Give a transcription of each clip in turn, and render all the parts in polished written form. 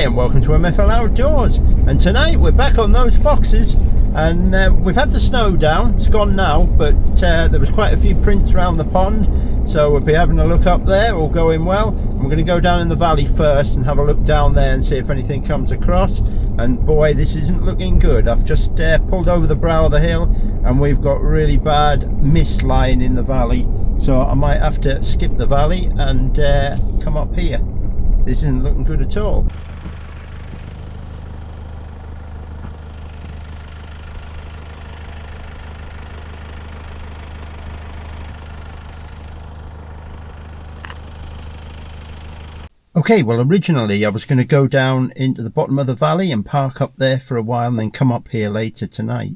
and welcome to MFL Outdoors, and tonight we're back on those foxes, and we've had the snow down. It's gone now, but there was quite a few prints around the pond, so we'll be having a look up there, all going well. And we're going to go down in the valley first and have a look down there and see if anything comes across. And boy, this isn't looking good. I've just pulled over the brow of the hill and we've got really bad mist lying in the valley, so I might have to skip the valley and come up here. This isn't looking good at all. Okay, well originally I was going to go down into the bottom of the valley and park up there for a while and then come up here later tonight.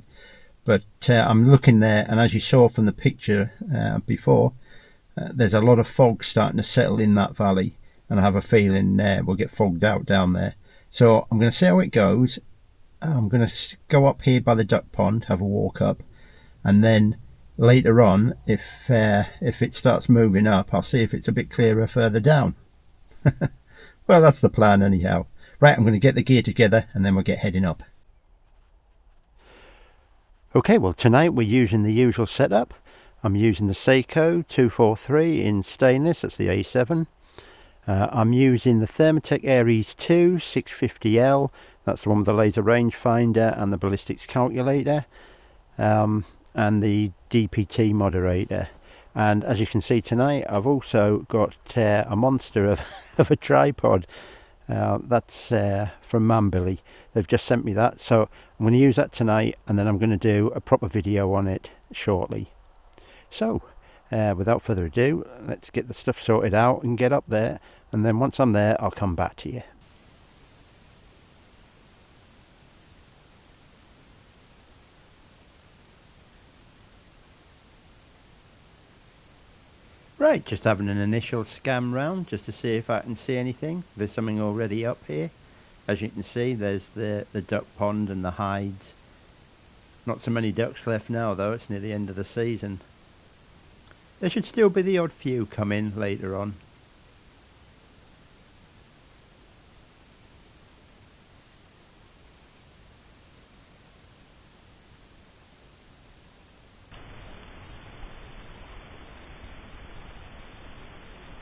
But I'm looking there, and as you saw from the picture before, there's a lot of fog starting to settle in that valley. And I have a feeling we'll get fogged out down there. So I'm going to see how it goes. I'm going to go up here by the duck pond, have a walk up, and then later on, if it starts moving up, I'll see if it's a bit clearer further down. Well, that's the plan anyhow. Right, I'm going to get the gear together and then we'll get heading up. Okay, well tonight we're using the usual setup. I'm using the Sako 243 in stainless, that's the A7. I'm using the ThermTec Ares 2 650L, that's the one with the laser rangefinder and the ballistics calculator, and the DPT moderator. And as you can see tonight, I've also got a monster of a tripod. That's from Manbilly. They've just sent me that, so I'm going to use that tonight, and then I'm going to do a proper video on it shortly. So without further ado, let's get the stuff sorted out and get up there, and then once I'm there I'll come back to you. Right, just having an initial scan round just to see if I can see anything. There's something already up here. As you can see, there's the duck pond and the hides. Not so many ducks left now though, it's near the end of the season. There should still be the odd few come in later on.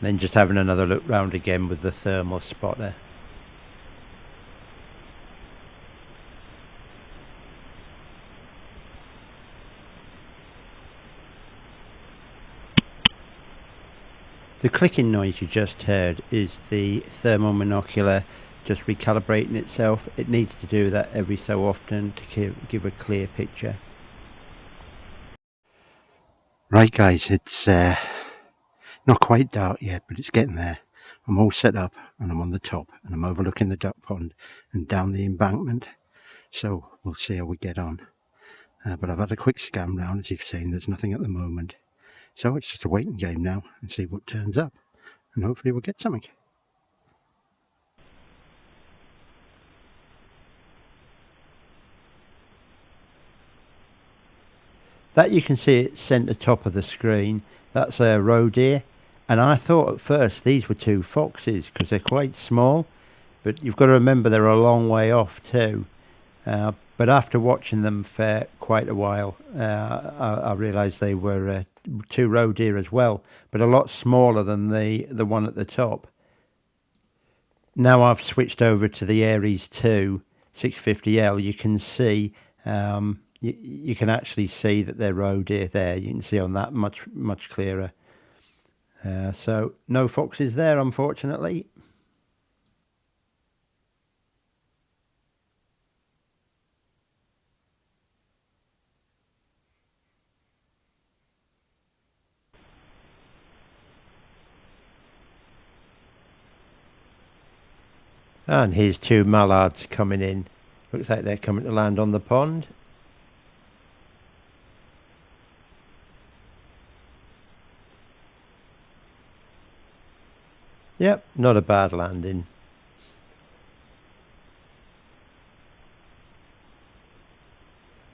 Then just having another look round again with the thermal spotter. The clicking noise you just heard is the thermal monocular just recalibrating itself. It needs to do that every so often to give a clear picture. Right guys, it's not quite dark yet, but it's getting there. I'm all set up and I'm on the top and I'm overlooking the duck pond and down the embankment. So we'll see how we get on. But I've had a quick scan round, as you've seen. There's nothing at the moment. So it's just a waiting game now and see what turns up. And hopefully we'll get something. That you can see at centre top of the screen, that's a roe deer. And I thought at first these were two foxes because they're quite small. But you've got to remember they're a long way off too. But after watching them for quite a while, I realised they were two roe deer as well, but a lot smaller than the one at the top. Now I've switched over to the Ares 2 650L. You can see, you can actually see that they're roe deer there. You can see on that much clearer. So no foxes there, unfortunately. And here's two mallards coming in. Looks like they're coming to land on the pond. Yep, not a bad landing.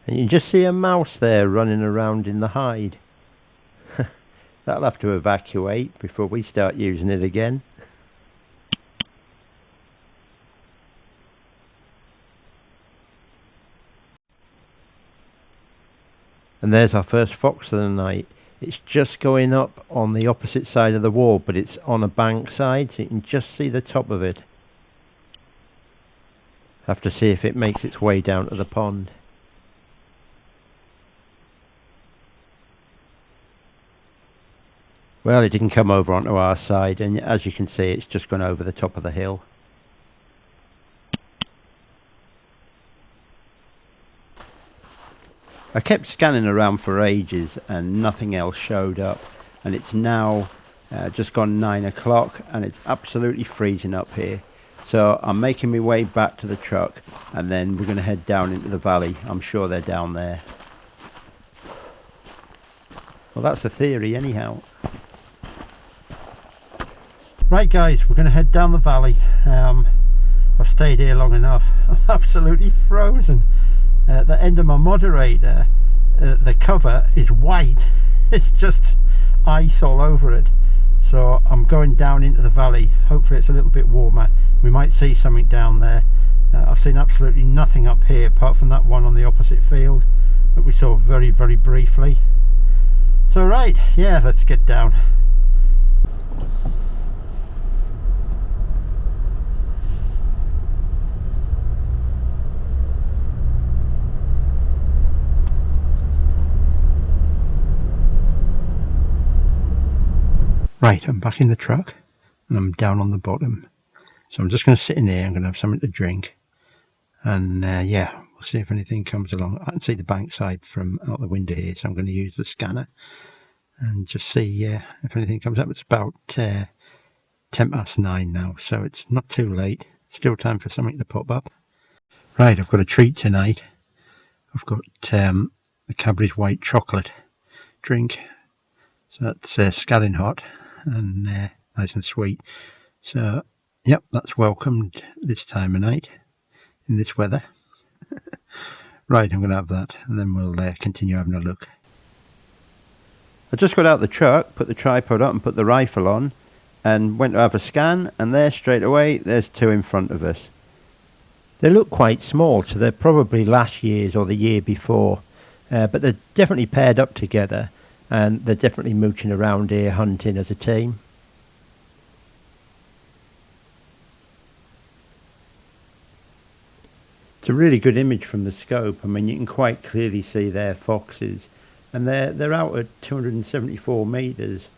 And you can just see a mouse there running around in the hide. That'll have to evacuate before we start using it again. And there's our first fox of the night. It's just going up on the opposite side of the wall, but it's on a bank side, so you can just see the top of it. Have to see if it makes its way down to the pond. Well, it didn't come over onto our side, and as you can see, it's just gone over the top of the hill. I kept scanning around for ages and nothing else showed up, and it's now just gone 9 o'clock and it's absolutely freezing up here. So I'm making my way back to the truck and then we're going to head down into the valley. I'm sure they're down there. Well, that's the theory anyhow. Right guys, we're going to head down the valley. I've stayed here long enough. I'm absolutely frozen. The end of my moderator, the cover is white. It's just ice all over it. So I'm going down into the valley. Hopefully it's a little bit warmer. We might see something down there. I've seen absolutely nothing up here apart from that one on the opposite field that we saw very, very briefly. So right, yeah, let's get down. Right, I'm back in the truck and I'm down on the bottom. So I'm just going to sit in here, I'm going to have something to drink. And yeah, we'll see if anything comes along. I can see the bank side from out the window here, so I'm going to use the scanner and just see if anything comes up. It's about 9:10 now, so it's not too late. Still time for something to pop up. Right, I've got a treat tonight. I've got the Cadbury's white chocolate drink. So that's scalding hot and nice and sweet. So yep, that's welcomed this time of night in this weather. Right, I'm going to have that and then we'll continue having a look. I just got out the truck, put the tripod up and put the rifle on and went to have a scan, and there straight away there's two in front of us. They look quite small, so they're probably last year's or the year before, but they're definitely paired up together. And they're definitely mooching around here hunting as a team. It's a really good image from the scope. I mean, you can quite clearly see their foxes, and they're out at 274 metres.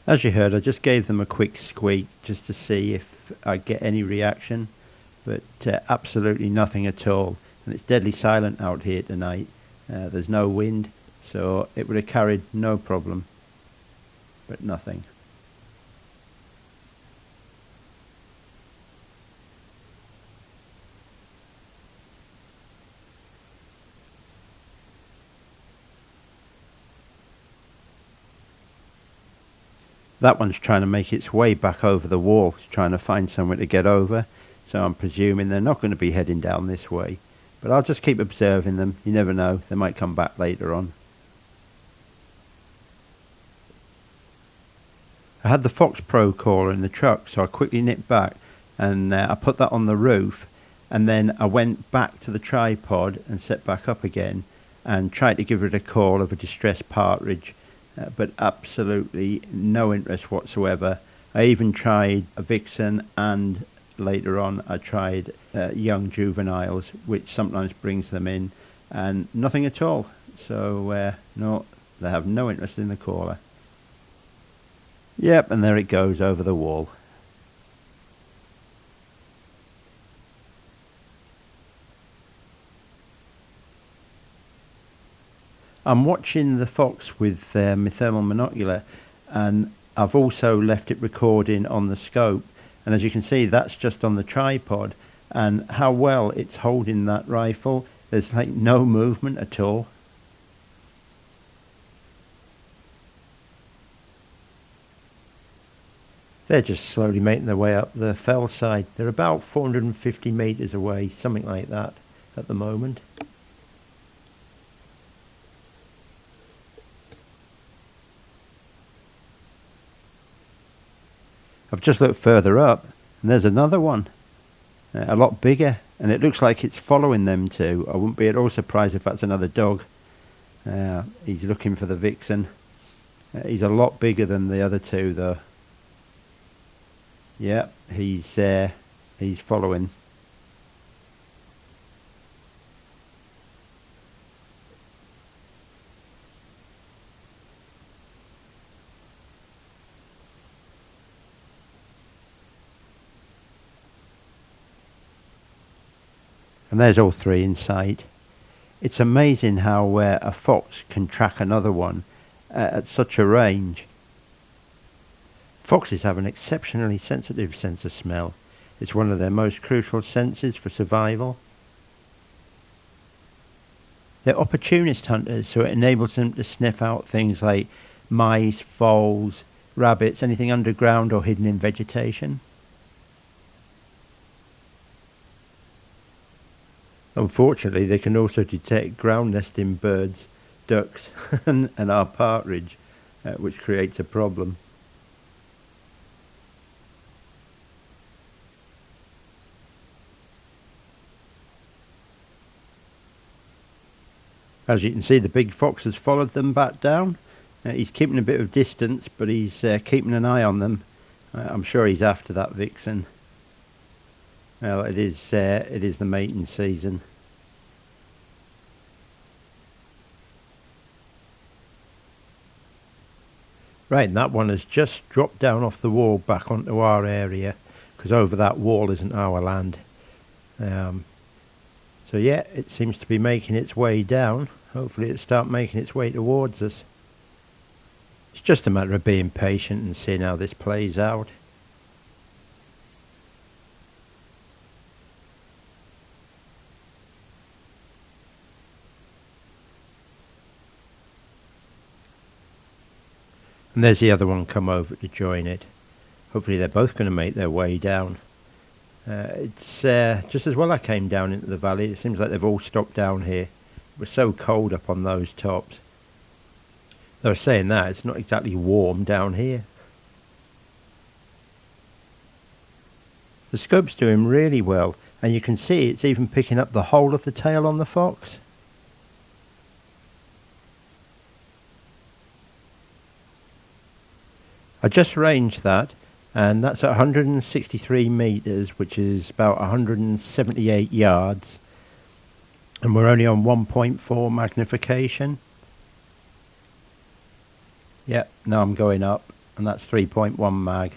As you heard, I just gave them a quick squeak just to see if I get any reaction, but absolutely nothing at all. And it's deadly silent out here tonight. There's no wind, so it would have carried no problem, but nothing. That one's trying to make its way back over the wall, trying to find somewhere to get over. So I'm presuming they're not going to be heading down this way. But I'll just keep observing them. You never know, they might come back later on. I had the Fox Pro caller in the truck, so I quickly nipped back and I put that on the roof. And then I went back to the tripod and set back up again and tried to give it a call of a distressed partridge. But absolutely no interest whatsoever. I even tried a vixen, and later on I tried young juveniles, which sometimes brings them in, and nothing at all. So no, they have no interest in the caller. Yep, and there it goes over the wall. I'm watching the fox with my thermal monocular, and I've also left it recording on the scope, and as you can see that's just on the tripod, and how well it's holding that rifle. There's like no movement at all. They're just slowly making their way up the fell side. They're about 450 metres away, something like that at the moment. I've just looked further up and there's another one, a lot bigger, and it looks like it's following them two. I wouldn't be at all surprised if that's another dog. He's looking for the vixen. He's a lot bigger than the other two though. Yeah, he's following. And there's all three in sight. It's amazing how a fox can track another one at such a range. Foxes have an exceptionally sensitive sense of smell. It's one of their most crucial senses for survival. They're opportunist hunters, so it enables them to sniff out things like mice, foals, rabbits, anything underground or hidden in vegetation. Unfortunately, they can also detect ground nesting birds, ducks and our partridge, which creates a problem. As you can see, the big fox has followed them back down. He's keeping a bit of distance, but he's keeping an eye on them. I'm sure he's after that vixen. Well, it is the mating season. Right, and that one has just dropped down off the wall back onto our area, because over that wall isn't our land. So yeah, it seems to be making its way down. Hopefully it'll start making its way towards us. It's just a matter of being patient and seeing how this plays out. And there's the other one come over to join it. Hopefully they're both going to make their way down. It's just as well I came down into the valley. It seems like they've all stopped down here. It was so cold up on those tops. They were saying that it's not exactly warm down here. The scope's doing really well, and you can see it's even picking up the whole of the tail on the fox. I just ranged that, and that's at 163 meters, which is about 178 yards, and we're only on 1.4 magnification. Yep, now I'm going up, and that's 3.1 mag.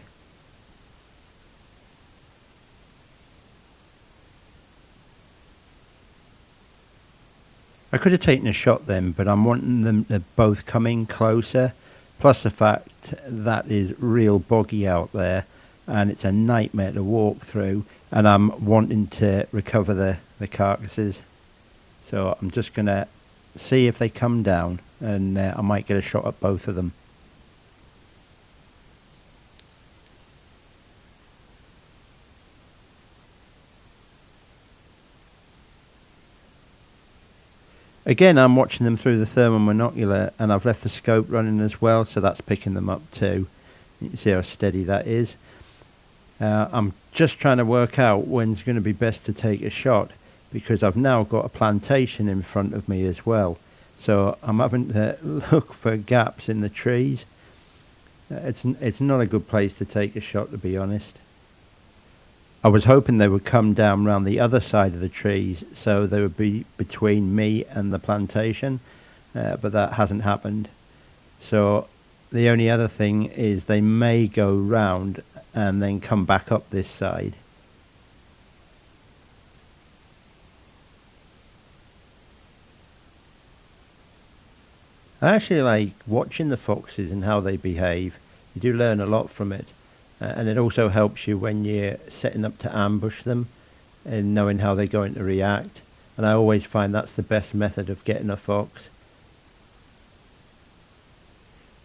I could have taken a shot then, but I'm wanting them to both come in closer. Plus the fact that is real boggy out there and it's a nightmare to walk through, and I'm wanting to recover the carcasses. So I'm just going to see if they come down, and I might get a shot at both of them. Again, I'm watching them through the thermal monocular, and I've left the scope running as well, so that's picking them up too. You can see how steady that is. I'm just trying to work out when's going to be best to take a shot, because I've now got a plantation in front of me as well. So I'm having to look for gaps in the trees. It's not a good place to take a shot, to be honest. I was hoping they would come down round the other side of the trees, so they would be between me and the plantation, but that hasn't happened. So the only other thing is they may go round and then come back up this side. I actually like watching the foxes and how they behave. You do learn a lot from it. And it also helps you when you're setting up to ambush them and knowing how they're going to react. And I always find that's the best method of getting a fox.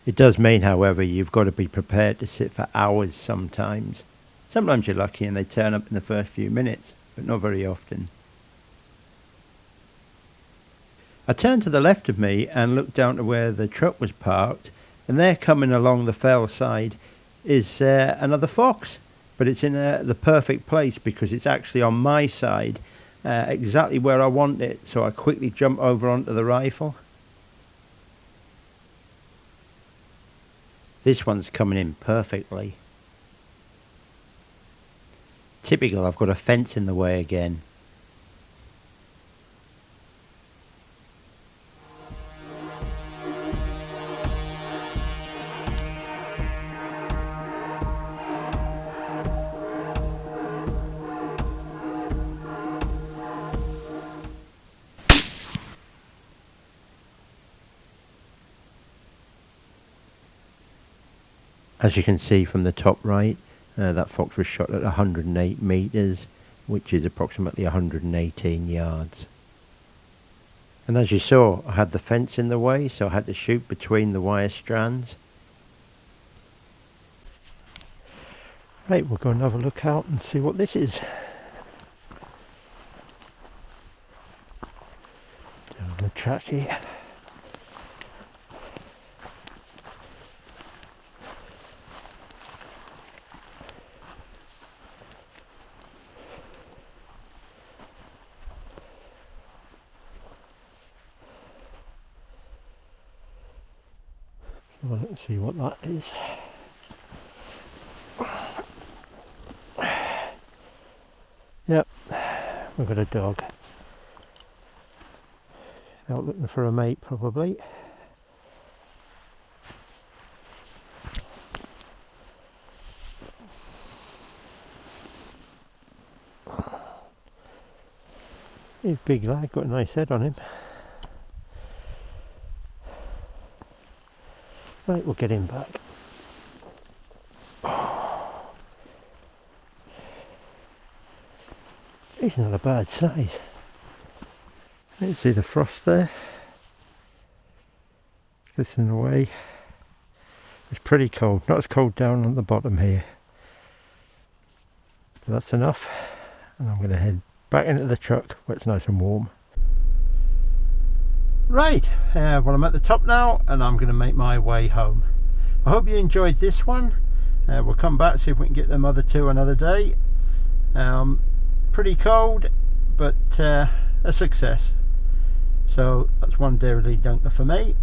It does mean, however, you've got to be prepared to sit for hours sometimes. Sometimes you're lucky and they turn up in the first few minutes, but not very often. I turned to the left of me and looked down to where the truck was parked, and they're coming along the fell side. is another fox, but it's in the perfect place because it's actually on my side, exactly where I want it. So I quickly jump over onto the rifle. This one's coming in perfectly. Typical, I've got a fence in the way again. As you can see from the top right, that fox was shot at 108 meters, which is approximately 118 yards. And as you saw, I had the fence in the way, so I had to shoot between the wire strands. Right, we'll go and have a look out and see what this is. Down the track here. Well, let's see what that is. Yep, we've got a dog. Out looking for a mate, probably. He's a big lad, got a nice head on him. Right, we'll get him back. He's not a bad size. You can see the frost there. Glistening away. It's pretty cold, not as cold down on the bottom here. But that's enough. And I'm going to head back into the truck where it's nice and warm. Right, well, I'm at the top now and I'm going to make my way home. I hope you enjoyed this one. We'll come back, see if we can get them other two another day. Pretty cold, but a success. So that's one daily dunker for me.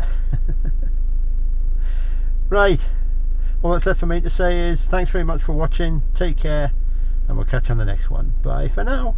Right, all that's left for me to say is thanks very much for watching, take care, and we'll catch you on the next one. Bye for now.